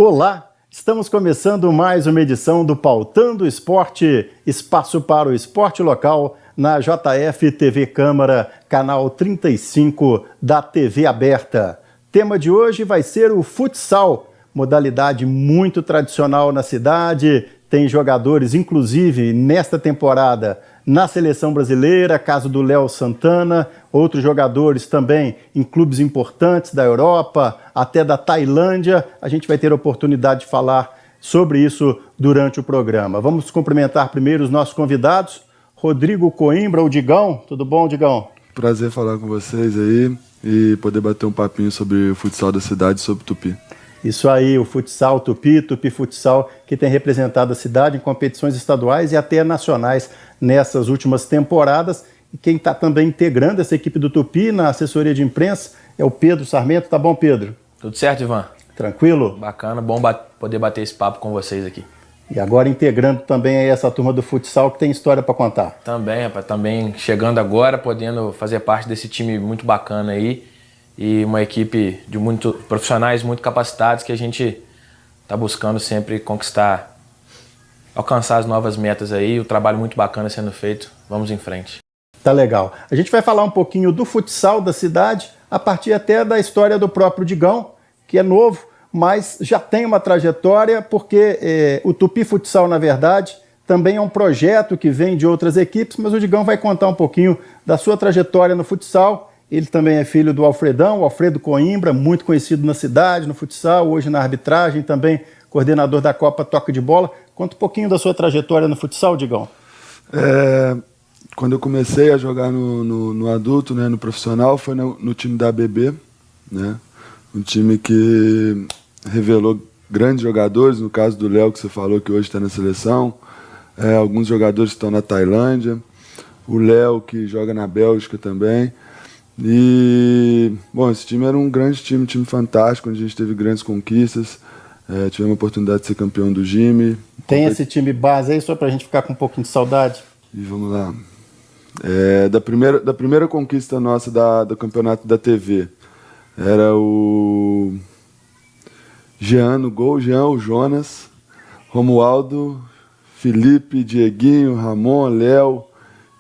Olá, estamos começando mais uma edição do Pautando Esporte, espaço para o esporte local na JF TV Câmara, canal 35 da TV aberta. Tema de hoje vai ser o futsal, modalidade muito tradicional na cidade, tem jogadores, inclusive, nesta temporada na seleção brasileira, caso do Léo Santana, outros jogadores também em clubes importantes da Europa, até da Tailândia. A gente vai ter a oportunidade de falar sobre isso durante o programa. Vamos cumprimentar primeiro os nossos convidados. Rodrigo Coimbra, o Digão. Tudo bom, Digão? Prazer falar com vocês aí e poder bater um papinho sobre o futsal da cidade, sobre Tupi. Isso aí, o futsal Tupi Futsal, que tem representado a cidade em competições estaduais e até nacionais nessas últimas temporadas. E quem está também integrando essa equipe do Tupi na assessoria de imprensa é o Pedro Sarmento. Tá bom, Pedro? Tudo certo, Ivan? Tranquilo? Bacana, bom poder bater esse papo com vocês aqui. E agora integrando também aí essa turma do futsal que tem história para contar. Também, rapaz, também chegando agora, podendo fazer parte desse time muito bacana aí. E uma equipe de muitos profissionais muito capacitados que a gente está buscando sempre conquistar, alcançar as novas metas aí, o trabalho muito bacana sendo feito. Vamos em frente. Tá legal. A gente vai falar um pouquinho do futsal da cidade, a partir até da história do próprio Digão, que é novo, mas já tem uma trajetória, porque o Tupi Futsal, na verdade, também é um projeto que vem de outras equipes, mas o Digão vai contar um pouquinho da sua trajetória no futsal. Ele também é filho do Alfredão, o Alfredo Coimbra, muito conhecido na cidade, no futsal, hoje na arbitragem, também coordenador da Copa Toque de Bola. Conta um pouquinho da sua trajetória no futsal, Digão. Quando eu comecei a jogar no adulto, né, no profissional, foi no time da ABB, né, um time que revelou grandes jogadores, no caso do Léo, que você falou que hoje está na seleção, alguns jogadores estão na Tailândia, o Léo, que joga na Bélgica também. E, bom, esse time era um grande time, um time fantástico, onde a gente teve grandes conquistas, tivemos a oportunidade de ser campeão do Jimmy. Tem esse time base aí, só pra gente ficar com um pouquinho de saudade? E vamos lá. Da primeira conquista nossa do campeonato da TV, era o Jean no gol, o Jonas, Romualdo, Felipe, Dieguinho, Ramon, Léo,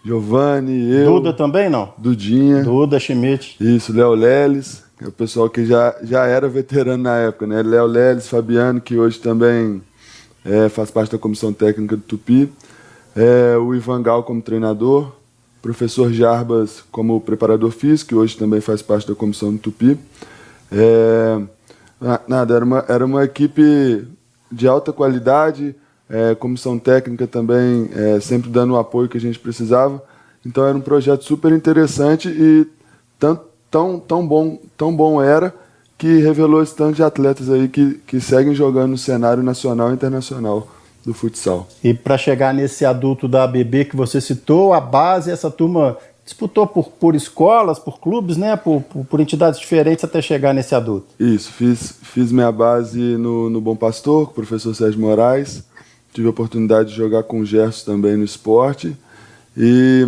Giovanni, eu... Duda também, não? Dudinha. Duda, Schmidt. Isso, Léo Leles, que é o pessoal que já era veterano na época, né? Léo Leles, Fabiano, que hoje também faz parte da comissão técnica do Tupi. O Ivan Gal como treinador. Professor Jarbas como preparador físico, que hoje também faz parte da comissão do Tupi. Era uma equipe de alta qualidade, comissão técnica também sempre dando o apoio que a gente precisava. Então era um projeto super interessante e tão bom era que revelou esse tanto de atletas aí que seguem jogando no cenário nacional e internacional do futsal. E para chegar nesse adulto da ABB que você citou, a base, essa turma disputou por escolas, por clubes, né? Por entidades diferentes até chegar nesse adulto. Isso, fiz minha base no Bom Pastor, com o professor Sérgio Moraes. Tive a oportunidade de jogar com o Gerson também no esporte.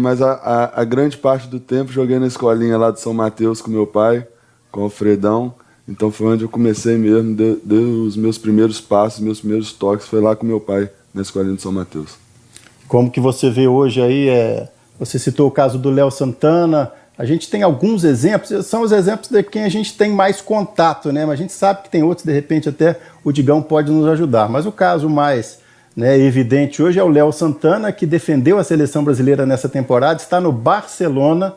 Mas a grande parte do tempo joguei na escolinha lá de São Mateus com meu pai, com o Alfredão. Então foi onde eu comecei mesmo, dei os meus primeiros passos, meus primeiros toques, foi lá com meu pai, na escolinha de São Mateus. Como que você vê hoje aí, você citou o caso do Léo Santana, a gente tem alguns exemplos, são os exemplos de quem a gente tem mais contato, né? Mas a gente sabe que tem outros, de repente até o Digão pode nos ajudar. Mas o caso mais evidente hoje é o Léo Santana, que defendeu a seleção brasileira nessa temporada, está no Barcelona.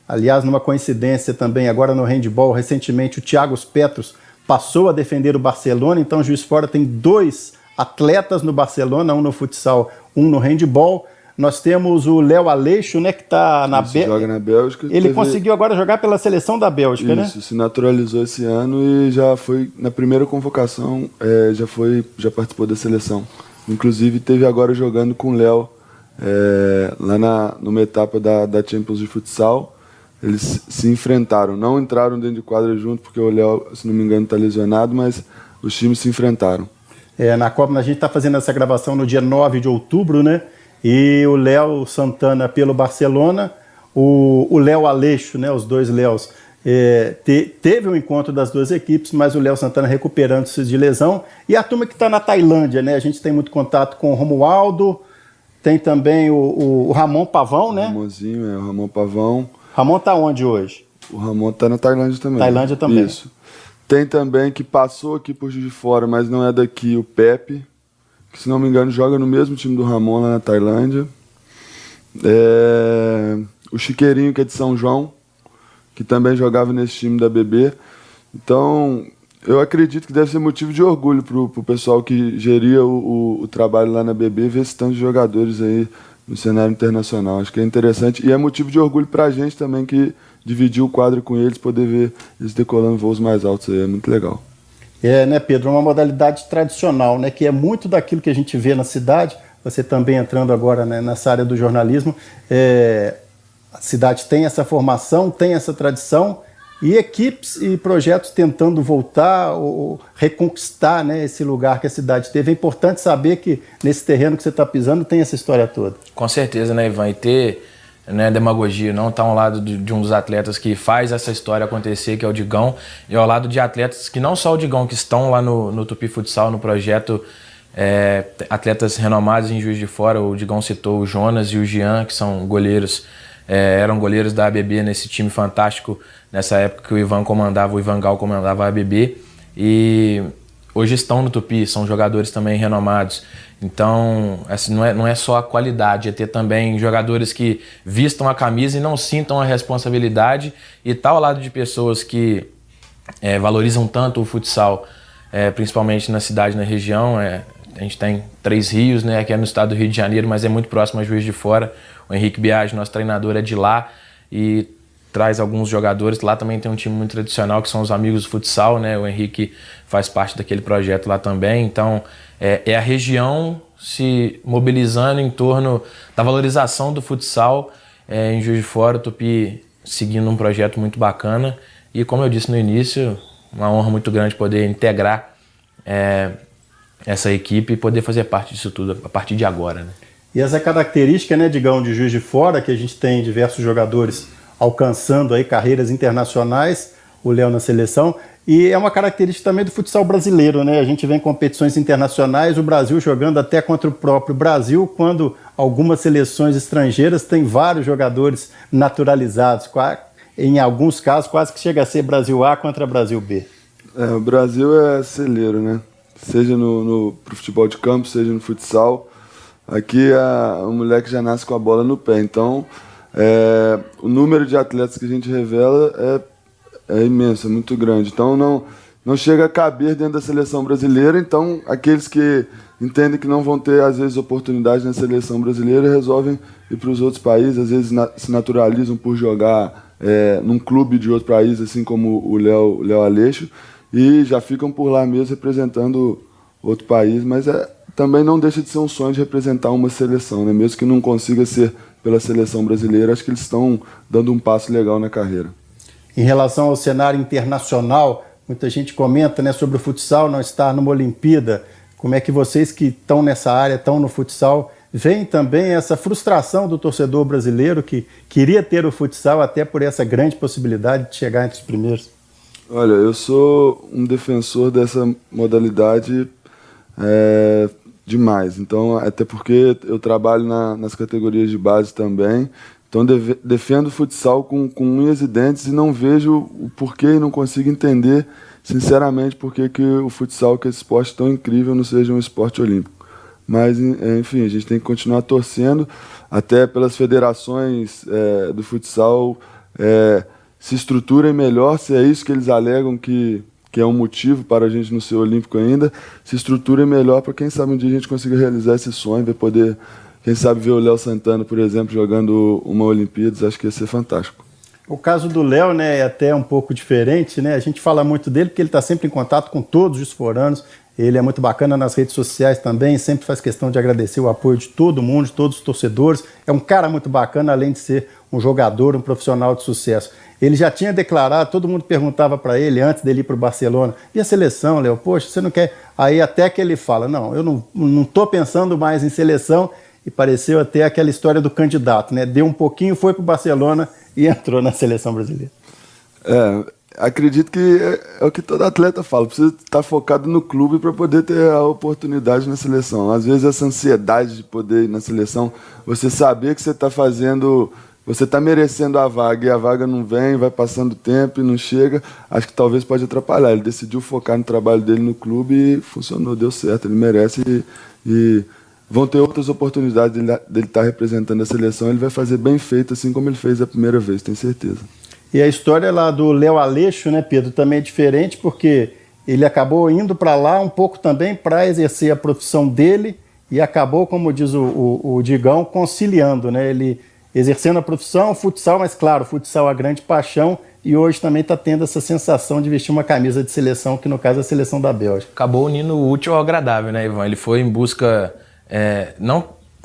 Aliás, numa coincidência também, agora no handball, recentemente o Thiago Petros passou a defender o Barcelona, então o Juiz de Fora tem 2 atletas no Barcelona, um no futsal, um no handball. Nós temos o Léo Aleixo, né, que está na Bélgica. Joga na Bélgica. Ele conseguiu agora jogar pela seleção da Bélgica, né? Isso, se naturalizou esse ano e já foi, na primeira convocação, já participou da seleção. Inclusive, teve agora jogando com o Léo, lá numa etapa da Champions de futsal. Eles se enfrentaram, não entraram dentro de quadra junto, porque o Léo, se não me engano, está lesionado, mas os times se enfrentaram. Na Copa, a gente está fazendo essa gravação no dia 9 de outubro, né? E o Léo Santana pelo Barcelona, o Léo Aleixo, né? Os 2 Léos, Teve um encontro das duas equipes, mas o Léo Santana recuperando-se de lesão. E a turma que está na Tailândia, né? A gente tem muito contato com o Romualdo, tem também o Ramon Pavão, né? Ramonzinho, o Ramon Pavão. Ramon está onde hoje? O Ramon está na Tailândia também. Tailândia também. Isso. Tem também que passou aqui por Juiz de Fora, mas não é daqui, o Pepe, que se não me engano joga no mesmo time do Ramon lá na Tailândia. O Chiqueirinho, que é de São João, que também jogava nesse time da BB. Então, eu acredito que deve ser motivo de orgulho para o pessoal que geria o trabalho lá na BB, ver esse tanto de jogadores aí no cenário internacional. Acho que é interessante e é motivo de orgulho para a gente também, que dividiu o quadro com eles, poder ver eles decolando voos mais altos aí, é muito legal. Né, Pedro, uma modalidade tradicional, né, que é muito daquilo que a gente vê na cidade. Você também entrando agora, né, nessa área do jornalismo, a cidade tem essa formação, tem essa tradição, e equipes e projetos tentando voltar ou reconquistar, né, esse lugar que a cidade teve. É importante saber que nesse terreno que você está pisando tem essa história toda. Com certeza, né, Ivan? E ter, né, demagogia, não estar ao lado de um dos atletas que faz essa história acontecer, que é o Digão, e ao lado de atletas que não só o Digão, que estão lá no Tupi Futsal, no projeto, atletas renomados em Juiz de Fora. O Digão citou o Jonas e o Jean, que são goleiros, eram goleiros da ABB nesse time fantástico, nessa época que o Ivan Gal comandava a ABB, e hoje estão no Tupi, são jogadores também renomados. Então, assim, não é só a qualidade, é ter também jogadores que vistam a camisa e não sintam a responsabilidade, e estar ao lado de pessoas que valorizam tanto o futsal, principalmente na cidade, na região. A gente tem 3 rios, né, que é no estado do Rio de Janeiro, mas é muito próximo a Juiz de Fora. O Henrique Biagi, nosso treinador, é de lá e traz alguns jogadores. Lá também tem um time muito tradicional, que são os Amigos do Futsal, né? O Henrique faz parte daquele projeto lá também. Então, é a região se mobilizando em torno da valorização do futsal em Juiz de Fora. O Tupi seguindo um projeto muito bacana. E, como eu disse no início, uma honra muito grande poder integrar essa equipe e poder fazer parte disso tudo a partir de agora, né? E essa característica, né, Digão, de Juiz de Fora, que a gente tem diversos jogadores alcançando aí carreiras internacionais, o Léo na seleção, e é uma característica também do futsal brasileiro, né? A gente vê em competições internacionais o Brasil jogando até contra o próprio Brasil, quando algumas seleções estrangeiras têm vários jogadores naturalizados, em alguns casos quase que chega a ser Brasil A contra Brasil B. O Brasil é celeiro, né? Seja pro futebol de campo, seja no futsal. Aqui o moleque já nasce com a bola no pé, então o número de atletas que a gente revela é imenso, é muito grande. Então não chega a caber dentro da seleção brasileira. Então aqueles que entendem que não vão ter às vezes oportunidade na seleção brasileira resolvem ir para os outros países, às vezes se naturalizam por jogar num clube de outro país, assim como o Léo Aleixo, e já ficam por lá mesmo representando outro país, mas também não deixa de ser um sonho de representar uma seleção, né? Mesmo que não consiga ser pela seleção brasileira, acho que eles estão dando um passo legal na carreira. Em relação ao cenário internacional, muita gente comenta, né, sobre o futsal não estar numa Olimpíada. Como é que vocês que estão nessa área, estão no futsal, veem também essa frustração do torcedor brasileiro que queria ter o futsal até por essa grande possibilidade de chegar entre os primeiros? Olha, eu sou um defensor dessa modalidade demais. Então, até porque eu trabalho nas categorias de base também. Então, defendo o futsal com unhas e dentes e não vejo o porquê e não consigo entender, sinceramente, por que o futsal, que é esse esporte tão incrível, não seja um esporte olímpico. Mas, enfim, a gente tem que continuar torcendo, até pelas federações do futsal se estruturem melhor, se é isso que eles alegam que é um motivo para a gente não ser olímpico ainda, se estruturem melhor para quem sabe um dia a gente consiga realizar esse sonho, vai poder, quem sabe, ver o Léo Santana, por exemplo, jogando uma Olimpíadas. Acho que ia ser fantástico. O caso do Léo, né, é até um pouco diferente, né? A gente fala muito dele porque ele está sempre em contato com todos os foranos. Ele é muito bacana nas redes sociais também, sempre faz questão de agradecer o apoio de todo mundo, de todos os torcedores. É um cara muito bacana, além de ser um jogador, um profissional de sucesso. Ele já tinha declarado, todo mundo perguntava para ele antes dele ir para o Barcelona: e a seleção, Léo? Poxa, você não quer? Aí até que ele fala: não, eu não estou pensando mais em seleção. E pareceu até aquela história do candidato, né? Deu um pouquinho, foi para o Barcelona e entrou na seleção brasileira. Acredito que é o que todo atleta fala, precisa estar focado no clube para poder ter a oportunidade na seleção. Às vezes essa ansiedade de poder ir na seleção, você saber que você está fazendo, você está merecendo a vaga e a vaga não vem, vai passando tempo e não chega, acho que talvez pode atrapalhar. Ele decidiu focar no trabalho dele no clube e funcionou, deu certo, ele merece e vão ter outras oportunidades dele estar representando a seleção, ele vai fazer bem feito assim como ele fez a primeira vez, tenho certeza. E a história lá do Léo Aleixo, né, Pedro, também é diferente porque ele acabou indo para lá um pouco também para exercer a profissão dele e acabou, como diz o Digão, conciliando, né? Ele exercendo a profissão, o futsal, mas claro, o futsal é a grande paixão e hoje também está tendo essa sensação de vestir uma camisa de seleção, que no caso é a seleção da Bélgica. Acabou unindo o útil ao agradável, né, Ivan? Ele foi em busca,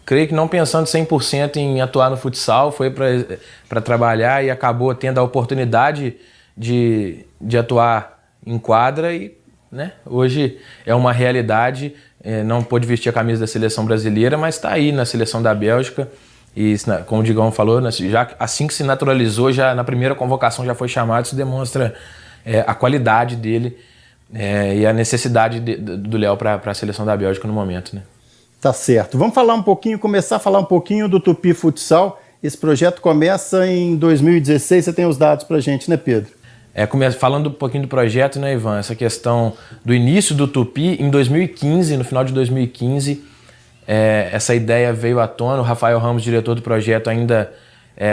creio que não pensando 100% em atuar no futsal, foi para trabalhar e acabou tendo a oportunidade de atuar em quadra e, né, hoje é uma realidade, não pôde vestir a camisa da seleção brasileira, mas está aí na seleção da Bélgica e, como o Digão falou, já, assim que se naturalizou, já na primeira convocação já foi chamado, isso demonstra a qualidade dele e a necessidade do Léo para a seleção da Bélgica no momento, né? Tá certo. Vamos começar a falar um pouquinho do Tupi Futsal. Esse projeto começa em 2016, você tem os dados pra gente, né, Pedro? Falando um pouquinho do projeto, né, Ivan, essa questão do início do Tupi, em 2015, no final de 2015, essa ideia veio à tona. O Rafael Ramos, diretor do projeto, ainda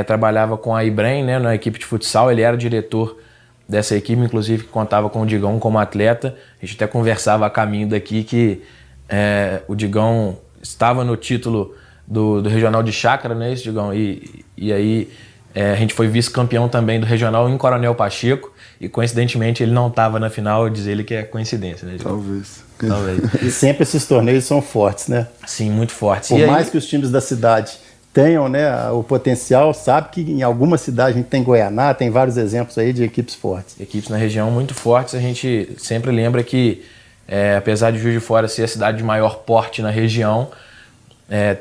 trabalhava com a Ibrem, né, na equipe de futsal, ele era diretor dessa equipe, inclusive que contava com o Digão como atleta. A gente até conversava a caminho daqui que o Digão estava no título do Regional de Chácara, né, Digão? E aí a gente foi vice-campeão também do Regional em Coronel Pacheco e coincidentemente ele não estava na final, diz ele que é coincidência, né, Digão? Talvez. E sempre esses torneios são fortes, né? Sim, muito fortes. Por mais que os times da cidade tenham, né, o potencial, sabe que em alguma cidade a gente tem Goianá, tem vários exemplos aí de equipes fortes. Equipes na região muito fortes, a gente sempre lembra que apesar de Juiz de Fora ser a cidade de maior porte na região,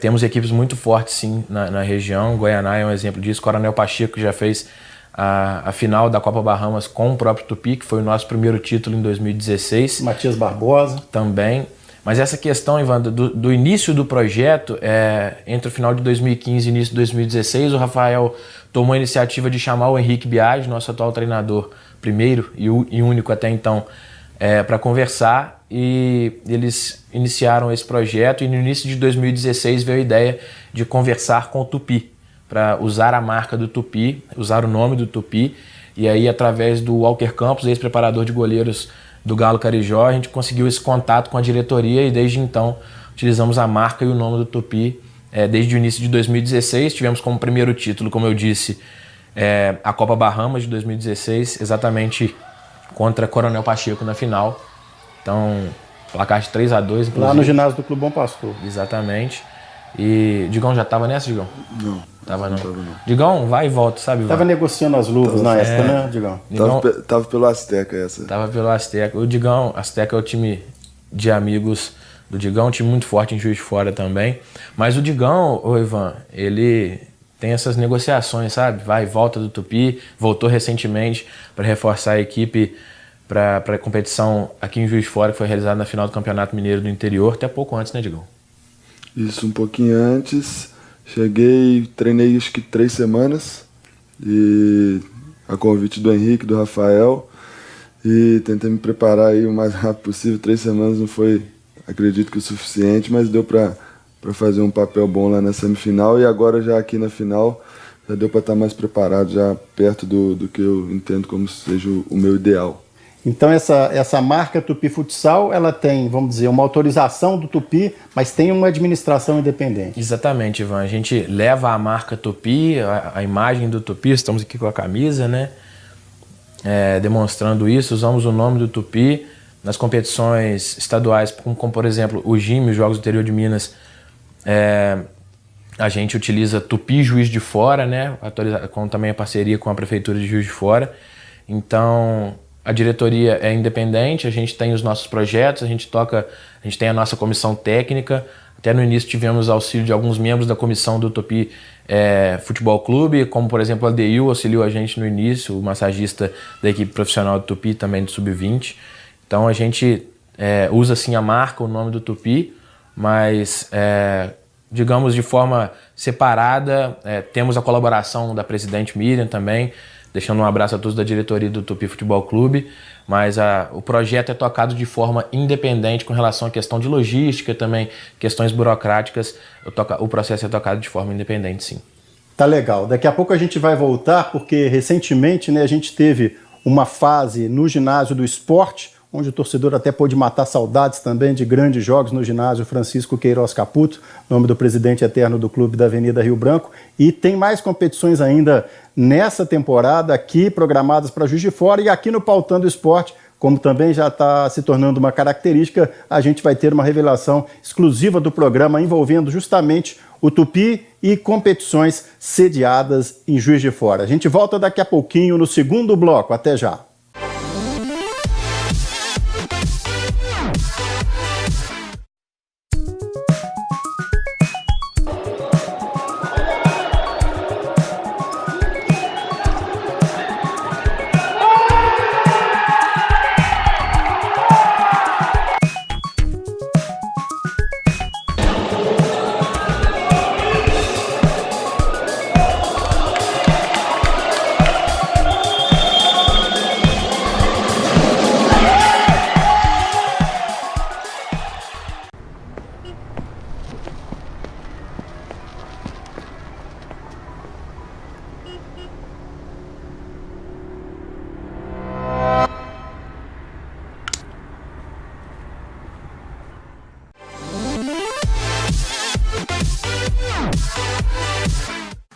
temos equipes muito fortes sim na região. Goianá é um exemplo disso. Coronel Pacheco já fez a final da Copa Bahamas com o próprio Tupi, que foi o nosso primeiro título em 2016. Matias Barbosa. Também. Mas essa questão, Ivan, do início do projeto, entre o final de 2015 e início de 2016, o Rafael tomou a iniciativa de chamar o Henrique Biagi, nosso atual treinador, primeiro e único até então, para conversar, e eles iniciaram esse projeto e no início de 2016 veio a ideia de conversar com o Tupi, para usar a marca do Tupi, usar o nome do Tupi, e aí através do Walker Campos, ex-preparador de goleiros do Galo Carijó, a gente conseguiu esse contato com a diretoria e desde então utilizamos a marca e o nome do Tupi. Desde o início de 2016 tivemos como primeiro título, como eu disse, a Copa Bahamas de 2016, exatamente contra Coronel Pacheco na final. Então, placar de 3-2, inclusive. Lá no ginásio do Clube Bom Pastor. Exatamente. E Digão já estava nessa, Digão? Não. Tava não. Digão, vai e volta, sabe? Tava negociando as luvas na época, né, Digão? Tava pelo Azteca essa. Tava pelo Azteca. O Digão, Azteca é o time de amigos do Digão, um time muito forte em Juiz de Fora também. Mas o Digão, o Ivan, ele tem essas negociações, sabe? Vai e volta do Tupi, voltou recentemente para reforçar a equipe para a competição aqui em Juiz de Fora, que foi realizada na final do Campeonato Mineiro do Interior, até pouco antes, né, Digão? Isso, um pouquinho antes. Cheguei, treinei acho que 3 semanas, e a convite do Henrique, do Rafael, e tentei me preparar aí o mais rápido possível. 3 semanas não foi, acredito que o suficiente, mas deu para fazer um papel bom lá na semifinal, e agora já aqui na final já deu para estar mais preparado, já perto do que eu entendo como seja o meu ideal. Então essa marca Tupi Futsal, ela tem, vamos dizer, uma autorização do Tupi, mas tem uma administração independente. Exatamente, Ivan. A gente leva a marca Tupi, a imagem do Tupi, estamos aqui com a camisa, né? Demonstrando isso, usamos o nome do Tupi nas competições estaduais, como por exemplo o GIMI, os Jogos do Interior de Minas. A gente utiliza Tupi Juiz de Fora, né? Com também a parceria com a Prefeitura de Juiz de Fora. Então, a diretoria é independente, a gente tem os nossos projetos, a gente tem a nossa comissão técnica, a Até no início tivemos auxílio de alguns membros da comissão do Tupi Futebol Clube, como por exemplo o Adeil auxiliou a gente no início, o massagista da equipe profissional do Tupi, também do Sub-20. Então a gente usa sim a marca, o nome do Tupi, mas digamos de forma separada. Temos a colaboração da presidente Miriam também, deixando um abraço a todos da diretoria do Tupi Futebol Clube, mas o projeto é tocado de forma independente com relação à questão de logística, também questões burocráticas. O processo é tocado de forma independente, sim. Tá legal. Daqui a pouco a gente vai voltar, porque recentemente, né, a gente teve uma fase no ginásio do esporte, onde o torcedor até pôde matar saudades também de grandes jogos no ginásio Francisco Queiroz Caputo, nome do presidente eterno do clube da Avenida Rio Branco. E tem mais competições ainda nessa temporada aqui, programadas para Juiz de Fora, e aqui no Pautando Esporte, como também já está se tornando uma característica, a gente vai ter uma revelação exclusiva do programa envolvendo justamente o Tupi e competições sediadas em Juiz de Fora. A gente volta daqui a pouquinho no segundo bloco. Até já.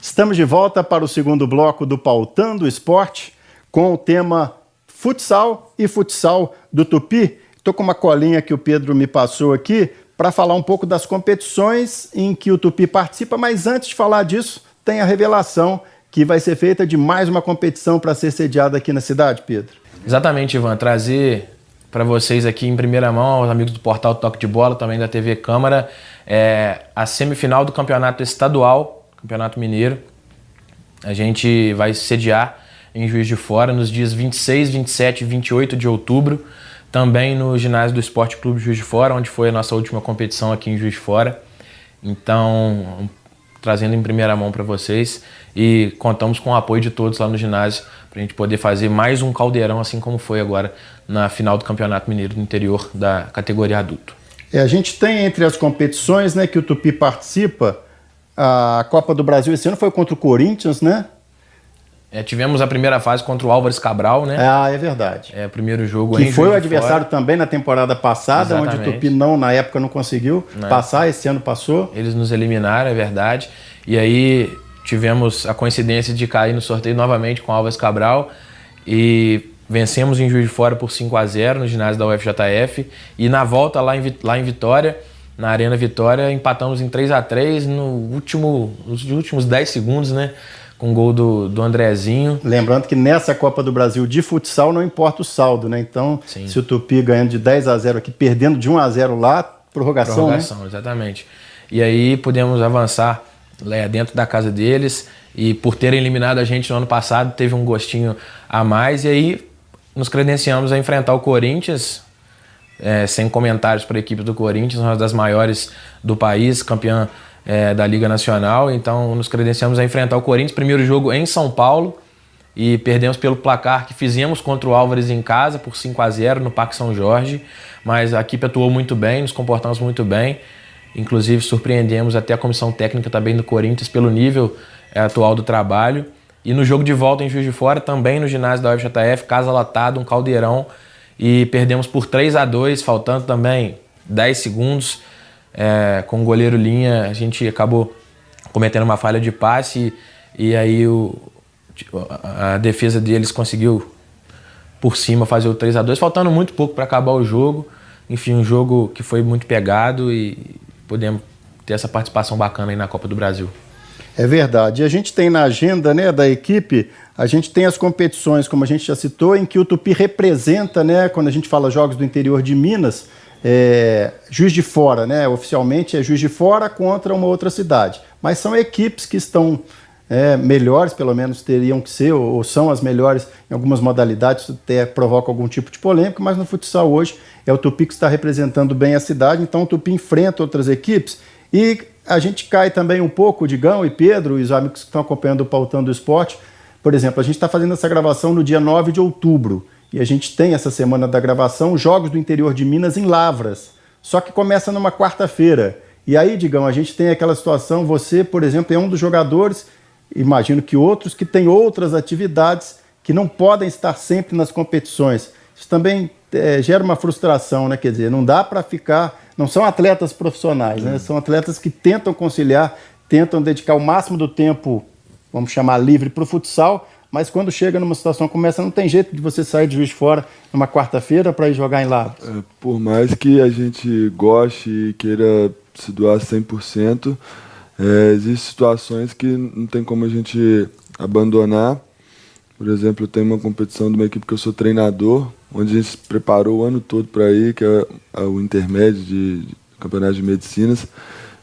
Estamos de volta para o segundo bloco do Pautando Esporte, com o tema futsal e futsal do Tupi. Estou com uma colinha que o Pedro me passou aqui para falar um pouco das competições em que o Tupi participa, mas antes de falar disso, tem a revelação que vai ser feita de mais uma competição para ser sediada aqui na cidade, Pedro. Exatamente, Ivan. Trazer para vocês aqui em primeira mão, aos amigos do portal Toque de Bola, também da TV Câmara, a semifinal do campeonato estadual, Campeonato Mineiro. A gente vai sediar em Juiz de Fora nos dias 26, 27 e 28 de outubro, também no ginásio do Esporte Clube Juiz de Fora, onde foi a nossa última competição aqui em Juiz de Fora. Então, trazendo em primeira mão para vocês, e contamos com o apoio de todos lá no ginásio para a gente poder fazer mais um caldeirão, assim como foi agora na final do Campeonato Mineiro do interior da categoria adulto. A gente tem entre as competições, né, que o Tupi participa, a Copa do Brasil esse ano foi contra o Corinthians, né? Tivemos a primeira fase contra o Álvares Cabral, né? É verdade. O primeiro jogo que foi o adversário também na temporada passada. Exatamente. Onde o Tupi na época não conseguiu passar, esse ano passou. Eles nos eliminaram, é verdade. E aí tivemos a coincidência de cair no sorteio novamente com o Álvares Cabral e vencemos em Juiz de Fora por 5-0 no ginásio da UFJF, e na volta lá em Vitória, na Arena Vitória, empatamos em 3-3 nos últimos 10 segundos, né? Com o gol do Andrezinho. Lembrando que nessa Copa do Brasil de futsal não importa o saldo, né? Então, sim, se o Tupi ganhando de 10-0 aqui, perdendo de 1-0 lá, prorrogação, né? Exatamente. E aí pudemos avançar dentro da casa deles, e por terem eliminado a gente no ano passado, teve um gostinho a mais, e aí nos credenciamos a enfrentar o Corinthians, sem comentários para a equipe do Corinthians, uma das maiores do país, campeã da Liga Nacional. Então nos credenciamos a enfrentar o Corinthians, primeiro jogo em São Paulo, e perdemos pelo placar que fizemos contra o Álvares em casa por 5-0 no Parque São Jorge, mas a equipe atuou muito bem, nos comportamos muito bem, inclusive surpreendemos até a comissão técnica também do Corinthians pelo nível atual do trabalho. E no jogo de volta em Juiz de Fora, também no ginásio da UFJF, casa lotada, um caldeirão, e perdemos por 3-2, faltando também 10 segundos, com o goleiro Linha. A gente acabou cometendo uma falha de passe, e aí a defesa deles conseguiu por cima fazer o 3-2, faltando muito pouco para acabar o jogo. Enfim, um jogo que foi muito pegado, e podemos ter essa participação bacana aí na Copa do Brasil. É verdade. E a gente tem na agenda, né, da equipe, a gente tem as competições, como a gente já citou, em que o Tupi representa, né, quando a gente fala jogos do interior de Minas, Juiz de Fora, né? Oficialmente é Juiz de Fora contra uma outra cidade. Mas são equipes que estão melhores, pelo menos teriam que ser, ou são as melhores em algumas modalidades, isso até provoca algum tipo de polêmica, mas no futsal hoje é o Tupi que está representando bem a cidade, então o Tupi enfrenta outras equipes e a gente cai também um pouco, Digão e Pedro, e os amigos que estão acompanhando o Pautando o Esporte. Por exemplo, a gente está fazendo essa gravação no dia 9 de outubro, e a gente tem essa semana da gravação Jogos do Interior de Minas em Lavras, só que começa numa quarta-feira. E aí, Digão, a gente tem aquela situação, você, por exemplo, é um dos jogadores, imagino que outros, que tem outras atividades que não podem estar sempre nas competições. Isso também gera uma frustração, né? Quer dizer, não dá para ficar... Não são atletas profissionais, né? São atletas que tentam conciliar, tentam dedicar o máximo do tempo, vamos chamar livre, para o futsal, mas quando chega numa situação como essa, não tem jeito de você sair de Juiz de Fora numa quarta-feira para ir jogar em Lavras. Por mais que a gente goste e queira se doar 100%, existem situações que não tem como a gente abandonar. Por exemplo, tem uma competição de uma equipe que eu sou treinador, onde a gente se preparou o ano todo para ir, que é o intermédio de campeonato de medicinas,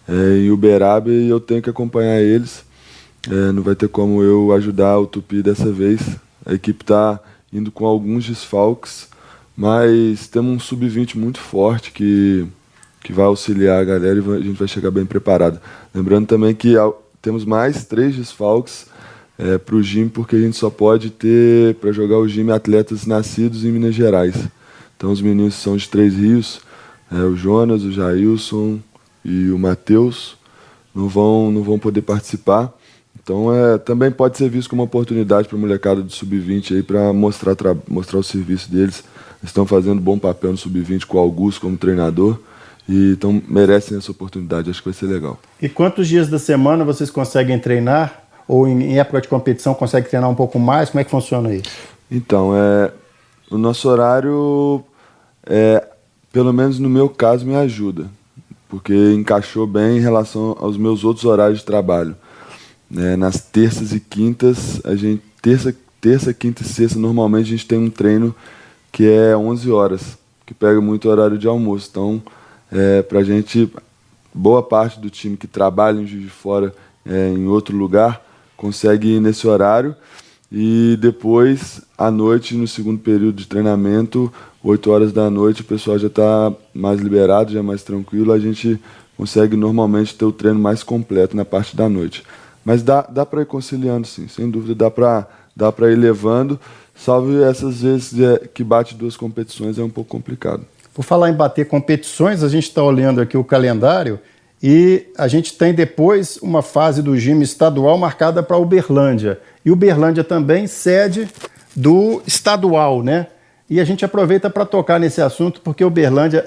em Uberaba, e eu tenho que acompanhar eles. Não vai ter como eu ajudar o Tupi dessa vez. A equipe está indo com alguns desfalques, mas temos um sub-20 muito forte que vai auxiliar a galera e a gente vai chegar bem preparado. Lembrando também que temos mais 3 desfalques para o GIM, porque a gente só pode ter, para jogar o GIM, atletas nascidos em Minas Gerais. Então os meninos são de Três Rios, o Jonas, o Jailson e o Matheus não vão poder participar. Então também pode ser visto como uma oportunidade para a molecada do Sub-20 aí para mostrar o serviço deles. Eles estão fazendo bom papel no Sub-20 com o Augusto como treinador, e então merecem essa oportunidade, acho que vai ser legal. E quantos dias da semana vocês conseguem treinar? Ou em época de competição consegue treinar um pouco mais? Como é que funciona isso? Então, o nosso horário, pelo menos no meu caso, me ajuda, porque encaixou bem em relação aos meus outros horários de trabalho. Nas terças e quintas, terça, quinta e sexta, normalmente a gente tem um treino que é 11 horas, que pega muito o horário de almoço. Então, pra gente, boa parte do time que trabalha em Juiz de Fora em outro lugar, consegue ir nesse horário, e depois, à noite, no segundo período de treinamento, 8 horas da noite, o pessoal já está mais liberado, já é mais tranquilo, a gente consegue normalmente ter o treino mais completo na parte da noite. Mas dá para ir conciliando, sim, sem dúvida, dá para ir levando, salvo essas vezes que bate 2 competições, é um pouco complicado. Por falar em bater competições, a gente está olhando aqui o calendário, e a gente tem depois uma fase do GIM estadual marcada para Uberlândia. E Uberlândia também sede do estadual, né? E a gente aproveita para tocar nesse assunto, porque Uberlândia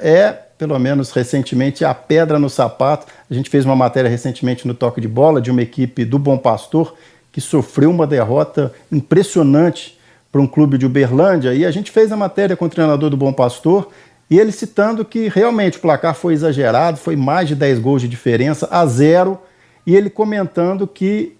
pelo menos recentemente, a pedra no sapato. A gente fez uma matéria recentemente no Toque de Bola de uma equipe do Bom Pastor que sofreu uma derrota impressionante para um clube de Uberlândia. E a gente fez a matéria com o treinador do Bom Pastor, e ele citando que realmente o placar foi exagerado, foi mais de 10 gols de diferença, a 0, e ele comentando que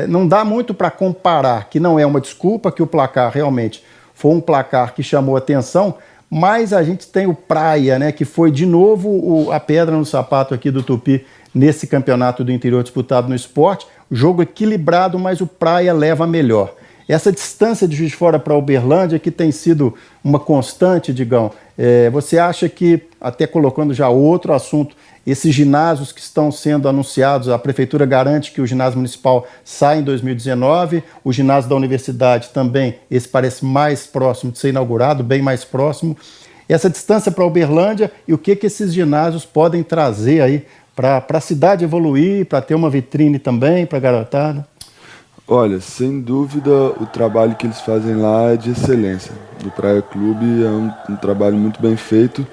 não dá muito para comparar, que não é uma desculpa, que o placar realmente foi um placar que chamou atenção, mas a gente tem o Praia, né, que foi de novo a pedra no sapato aqui do Tupi nesse campeonato do interior disputado no esporte, jogo equilibrado, mas o Praia leva melhor. Essa distância de Juiz de Fora para Uberlândia, que tem sido uma constante, Digão, você acha que, até colocando já outro assunto, esses ginásios que estão sendo anunciados, a Prefeitura garante que o ginásio municipal sai em 2019, o ginásio da universidade também, esse parece mais próximo de ser inaugurado, bem mais próximo. Essa distância para Uberlândia e o que esses ginásios podem trazer aí para a cidade evoluir, para ter uma vitrine também para a garotada? Olha, sem dúvida, o trabalho que eles fazem lá é de excelência. Do Praia Clube é um trabalho muito bem feito.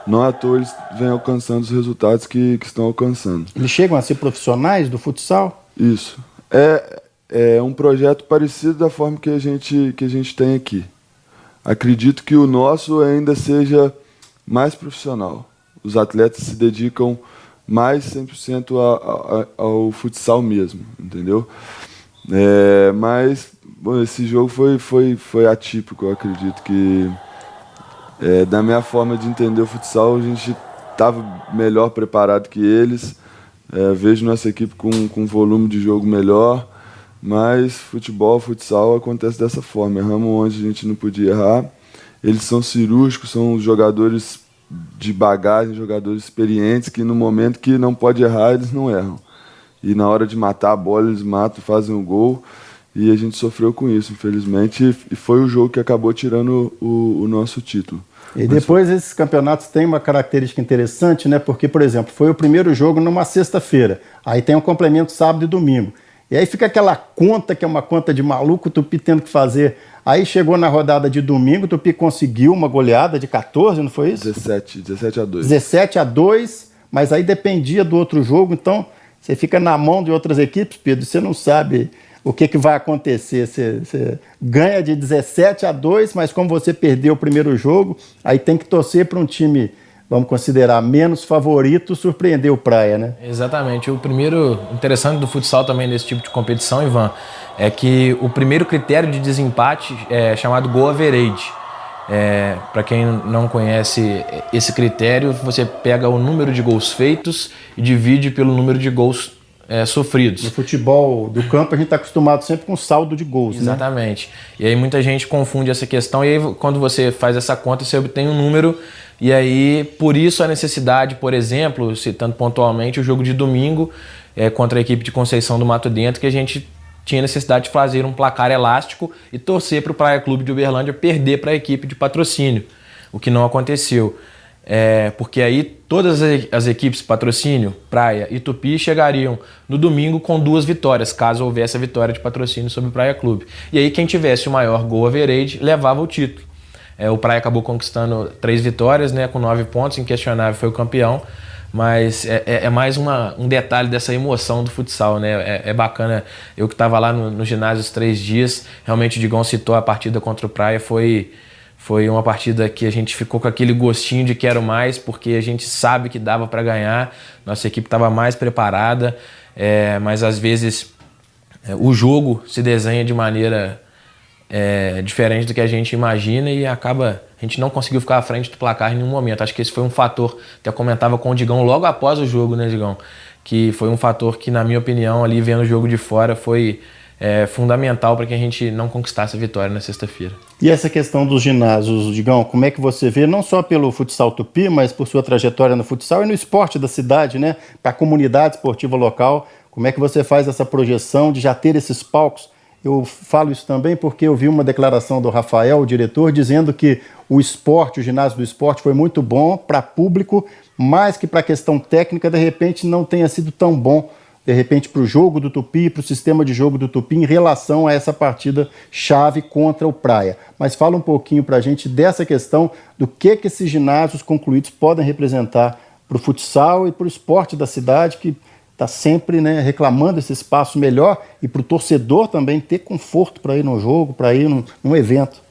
Não à toa eles vêm alcançando os resultados que estão alcançando. Eles chegam a ser profissionais do futsal? Isso. É um projeto parecido da forma que a gente tem aqui. Acredito que o nosso ainda seja mais profissional. Os atletas se dedicam mais 100% ao futsal mesmo, entendeu? Mas bom, esse jogo foi atípico, eu acredito que Da minha forma de entender o futsal, a gente estava melhor preparado que eles. Vejo nossa equipe com um volume de jogo melhor, mas futsal acontece dessa forma. Erramos onde a gente não podia errar. Eles são cirúrgicos, são jogadores de bagagem, jogadores experientes, que no momento que não pode errar, eles não erram. E na hora de matar a bola, eles matam, fazem o gol. E a gente sofreu com isso, infelizmente. E foi o jogo que acabou tirando o nosso título. E depois esses campeonatos têm uma característica interessante, né? Porque, por exemplo, foi o primeiro jogo numa sexta-feira. Aí tem um complemento sábado e domingo. E aí fica aquela conta, que é uma conta de maluco, o Tupi tendo que fazer. Aí chegou na rodada de domingo, o Tupi conseguiu uma goleada de 14, não foi isso? 17 a 2. 17 a 2, mas aí dependia do outro jogo. Então, você fica na mão de outras equipes, Pedro, você não sabe o que vai acontecer. Você ganha de 17 a 2, mas como você perdeu o primeiro jogo, aí tem que torcer para um time, vamos considerar, menos favorito, surpreender o Praia, né? Exatamente. O primeiro interessante do futsal também nesse tipo de competição, Ivan, é que o primeiro critério de desempate é chamado goal average. Para quem não conhece esse critério, você pega o número de gols feitos e divide pelo número de gols sofridos. No futebol do campo a gente está acostumado sempre com saldo de gols, Exatamente. Né? E aí muita gente confunde essa questão, e aí quando você faz essa conta, você obtém um número, e aí por isso a necessidade, por exemplo, citando pontualmente o jogo de domingo contra a equipe de Conceição do Mato Dentro, que a gente tinha necessidade de fazer um placar elástico e torcer para o Praia Clube de Uberlândia perder para a equipe de patrocínio, o que não aconteceu. Porque aí todas as equipes patrocínio, Praia e Tupi, chegariam no domingo com 2 vitórias, caso houvesse a vitória de patrocínio sobre o Praia Clube. E aí quem tivesse o maior goal average levava o título. O Praia acabou conquistando 3 vitórias, né, com 9 pontos, inquestionável, foi o campeão. Mas mais um detalhe dessa emoção do futsal, né? É bacana. Eu que estava lá no ginásio os 3 dias, realmente o Digão citou a partida contra o Praia, foi uma partida que a gente ficou com aquele gostinho de quero mais, porque a gente sabe que dava para ganhar, nossa equipe estava mais preparada, mas às vezes o jogo se desenha de maneira diferente do que a gente imagina e acaba, a gente não conseguiu ficar à frente do placar em nenhum momento. Acho que esse foi um fator, até comentava com o Digão logo após o jogo, né, Digão? Que foi um fator que, na minha opinião, ali vendo o jogo de fora, foi fundamental para que a gente não conquistasse a vitória na sexta-feira. E essa questão dos ginásios, Digão, como é que você vê, não só pelo futsal Tupi, mas por sua trajetória no futsal e no esporte da cidade, né, para a comunidade esportiva local, como é que você faz essa projeção de já ter esses palcos? Eu falo isso também porque eu vi uma declaração do Rafael, o diretor, dizendo que o esporte, o ginásio do esporte foi muito bom para público, mas que para a questão técnica, de repente, não tenha sido tão bom, de repente, para o jogo do Tupi, para o sistema de jogo do Tupi, em relação a essa partida chave contra o Praia. Mas fala um pouquinho para a gente dessa questão do que esses ginásios concluídos podem representar para o futsal e para o esporte da cidade, que está sempre, né, reclamando esse espaço melhor, e para o torcedor também ter conforto para ir no jogo, para ir num evento.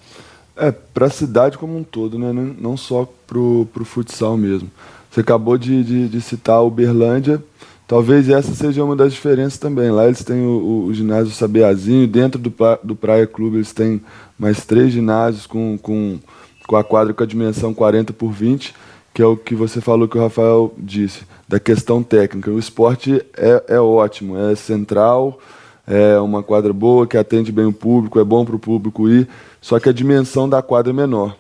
Para a cidade como um todo, né? Não só para o futsal mesmo. Você acabou de citar Uberlândia, talvez essa seja uma das diferenças também. Lá eles têm o ginásio Sabiazinho, dentro do Praia Clube eles têm mais 3 ginásios com a quadra com a dimensão 40x20, que é o que você falou, que o Rafael disse, da questão técnica. O esporte é ótimo, é central, é uma quadra boa, que atende bem o público, é bom para o público ir, só que a dimensão da quadra é menor.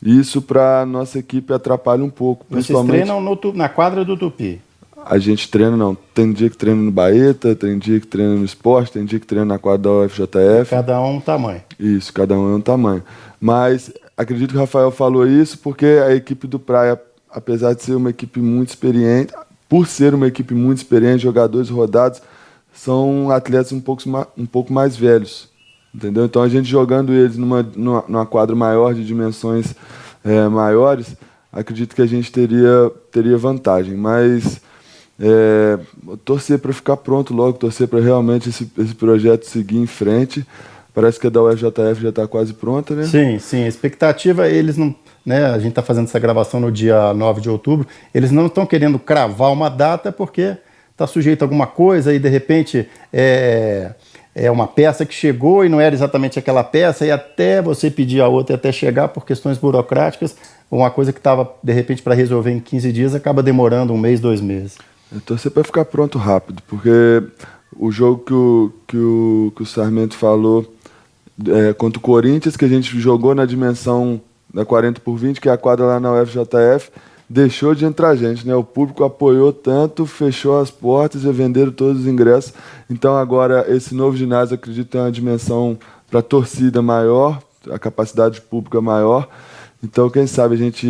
Isso para a nossa equipe atrapalha um pouco. Vocês treinam na quadra do Tupi? A gente treina, não. Tem dia que treina no Baeta, tem dia que treina no esporte, tem dia que treina na quadra da UFJF. Cada um tamanho. Isso, cada um é um tamanho. Mas acredito que o Rafael falou isso porque a equipe do Praia, apesar de ser uma equipe muito experiente, por ser uma equipe muito experiente, jogadores rodados, são atletas um pouco mais velhos. Entendeu? Então a gente jogando eles numa quadra maior, de dimensões maiores, acredito que a gente teria vantagem. Mas torcer para ficar pronto logo, torcer para realmente esse projeto seguir em frente. Parece que a da UFJF já está quase pronta, né? Sim. A expectativa, eles não... Né, a gente está fazendo essa gravação no dia 9 de outubro, eles não estão querendo cravar uma data porque está sujeito a alguma coisa e, de repente, uma peça que chegou e não era exatamente aquela peça, e até você pedir a outra e até chegar por questões burocráticas, uma coisa que estava, de repente, para resolver em 15 dias, acaba demorando 1 mês, 2 meses. Eu torcer para ficar pronto rápido, porque o jogo que o Sarmento falou contra o Corinthians, que a gente jogou na dimensão da 40x20, que é a quadra lá na UFJF, deixou de entrar gente, né? O público apoiou tanto, fechou as portas e venderam todos os ingressos. Então agora esse novo ginásio, acredito, tem uma dimensão para torcida maior, a capacidade pública maior. Então, quem sabe a gente,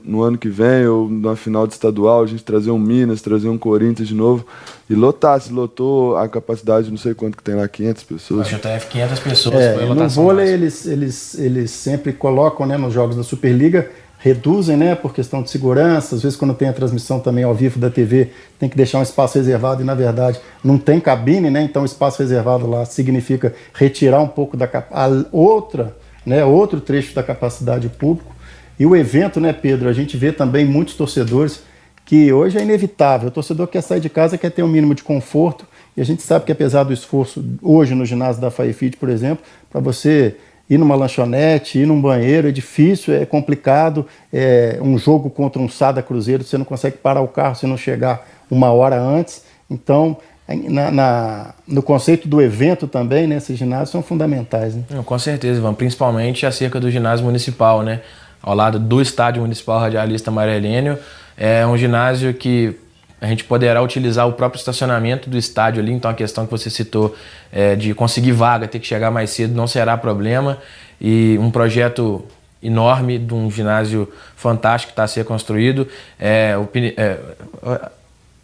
no ano que vem, ou na final de estadual, a gente trazer um Minas, trazer um Corinthians de novo e lotar. Se lotou a capacidade, não sei quanto que tem lá, 500 pessoas. A JF, 500 pessoas. No vôlei, eles sempre colocam, né, nos jogos da Superliga, reduzem, né, por questão de segurança. Às vezes, quando tem a transmissão também ao vivo da TV, tem que deixar um espaço reservado e, na verdade, não tem cabine, né? Então, o espaço reservado lá significa retirar um pouco da outro trecho da capacidade pública. E o evento, né, Pedro, a gente vê também muitos torcedores que hoje é inevitável. O torcedor quer sair de casa, quer ter um mínimo de conforto, e a gente sabe que apesar do esforço hoje no ginásio da Faifit, por exemplo, para você ir numa lanchonete, ir num banheiro, é difícil, é complicado, um jogo contra um Sada Cruzeiro, você não consegue parar o carro se não chegar 1 hora antes. Então, no conceito do evento também, né, esses ginásios são fundamentais, né? Com certeza, Ivan, principalmente acerca do ginásio municipal, né? Ao lado do Estádio Municipal Radialista Maria Helênio, é um ginásio que a gente poderá utilizar o próprio estacionamento do estádio ali, então a questão que você citou de conseguir vaga, ter que chegar mais cedo, não será problema. E um projeto enorme de um ginásio fantástico que está a ser construído.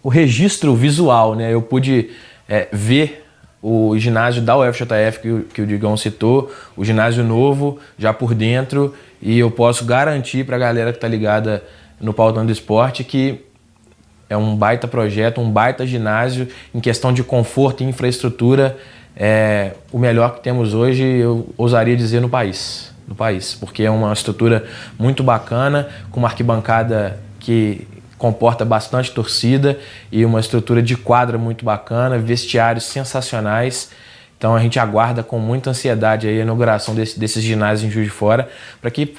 O registro visual, né? Eu pude ver o ginásio da UFJF que o Digão citou, o ginásio novo, já por dentro, e eu posso garantir para a galera que está ligada no Pautando Esporte que é um baita projeto, um baita ginásio em questão de conforto e infraestrutura, o melhor que temos hoje, eu ousaria dizer, no país, porque é uma estrutura muito bacana, com uma arquibancada que comporta bastante torcida e uma estrutura de quadra muito bacana, vestiários sensacionais. Então a gente aguarda com muita ansiedade aí a inauguração desses ginásios em Juiz de Fora, para que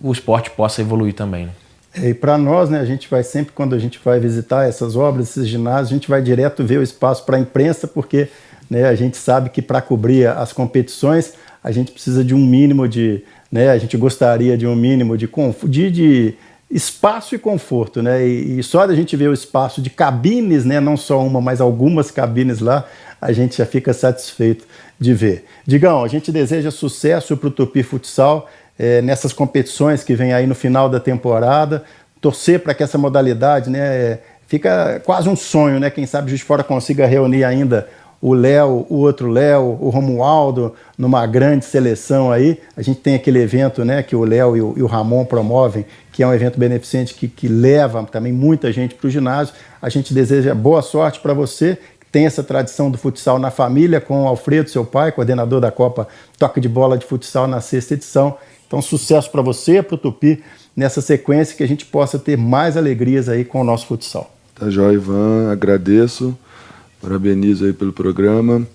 o esporte possa evoluir também, né? E para nós, né, a gente vai sempre, quando a gente vai visitar essas obras, esses ginásios, a gente vai direto ver o espaço para a imprensa, porque, né, a gente sabe que para cobrir as competições a gente precisa de um mínimo de, né, a gente gostaria de um mínimo de espaço e conforto, né? E só da gente ver o espaço de cabines, né, não só uma, mas algumas cabines lá, a gente já fica satisfeito de ver. Digão, a gente deseja sucesso para o Tupi Futsal nessas competições que vem aí no final da temporada, torcer para que essa modalidade, né, fica quase um sonho, né? Quem sabe Juiz de Fora consiga reunir ainda o Léo, o outro Léo, o Romualdo, numa grande seleção aí. A gente tem aquele evento, né, que o Léo e o Ramon promovem, que é um evento beneficente que leva também muita gente para o ginásio. A gente deseja boa sorte para você, que tem essa tradição do futsal na família, com o Alfredo, seu pai, coordenador da Copa Toque de Bola de Futsal na 6ª edição. Então, sucesso para você, para o Tupi, nessa sequência, que a gente possa ter mais alegrias aí com o nosso futsal. Tá jóia, Ivan, agradeço, parabenizo aí pelo programa.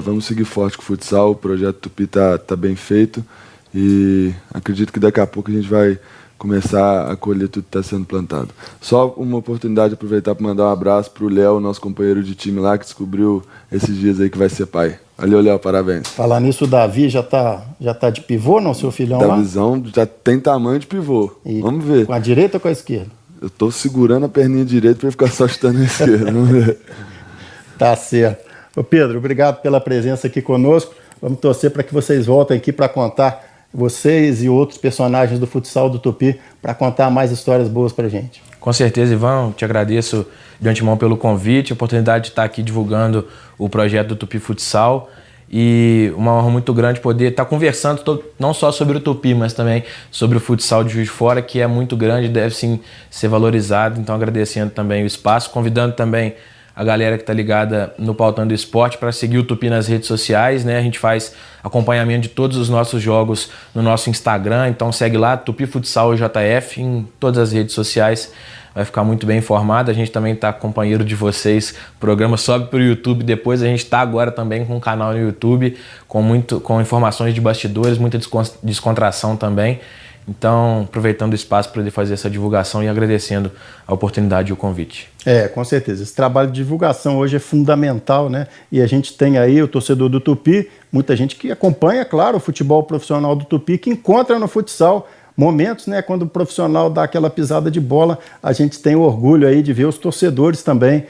Vamos seguir forte com o futsal, o projeto Tupi tá bem feito e acredito que daqui a pouco a gente vai começar a colher tudo que está sendo plantado. Só uma oportunidade de aproveitar para mandar um abraço para o Léo, nosso companheiro de time lá, que descobriu esses dias aí que vai ser pai. Valeu, Léo, parabéns. Falar nisso, o Davi já tá de pivô, não, seu filhão lá? Davizão já tem tamanho de pivô. E vamos ver. Com a direita ou com a esquerda? Eu tô segurando a perninha direita para ele ficar só chutando a esquerda. Vamos ver. Tá certo. Ô Pedro, obrigado pela presença aqui conosco. Vamos torcer para que vocês voltem aqui para contar, vocês e outros personagens do futsal do Tupi, para contar mais histórias boas para a gente. Com certeza, Ivan, te agradeço de antemão pelo convite, a oportunidade de estar aqui divulgando o projeto do Tupi Futsal e uma honra muito grande poder estar conversando não só sobre o Tupi, mas também sobre o futsal de Juiz de Fora, que é muito grande e deve sim ser valorizado. Então agradecendo também o espaço, convidando também a galera que está ligada no Pautando Esporte para seguir o Tupi nas redes sociais, né? A gente faz acompanhamento de todos os nossos jogos no nosso Instagram, então segue lá, Tupi Futsal JF, em todas as redes sociais. vai ficar muito bem informado. A gente também está companheiro de vocês, o programa sobe para o YouTube depois, a gente está agora também com um canal no YouTube, com informações de bastidores, muita descontração também. Então, aproveitando o espaço para poder fazer essa divulgação e agradecendo a oportunidade e o convite. Com certeza. Esse trabalho de divulgação hoje é fundamental, né? E a gente tem aí o torcedor do Tupi, muita gente que acompanha, claro, o futebol profissional do Tupi, que encontra no futsal momentos, né? Quando o profissional dá aquela pisada de bola, a gente tem o orgulho aí de ver os torcedores também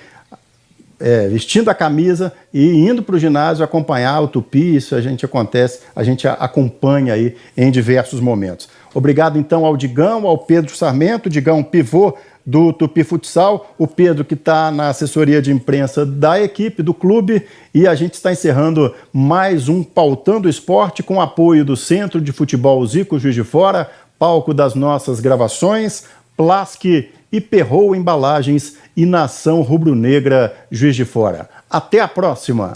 vestindo a camisa e indo para o ginásio acompanhar o Tupi. Isso a gente acompanha aí em diversos momentos. Obrigado então ao Digão, ao Pedro Sarmento, Digão pivô do Tupi Futsal, o Pedro que está na assessoria de imprensa da equipe, do clube, e a gente está encerrando mais um Pautando Esporte com apoio do Centro de Futebol Zico Juiz de Fora, palco das nossas gravações, Plasque e Perrou Embalagens e Nação Rubro-Negra Juiz de Fora. Até a próxima!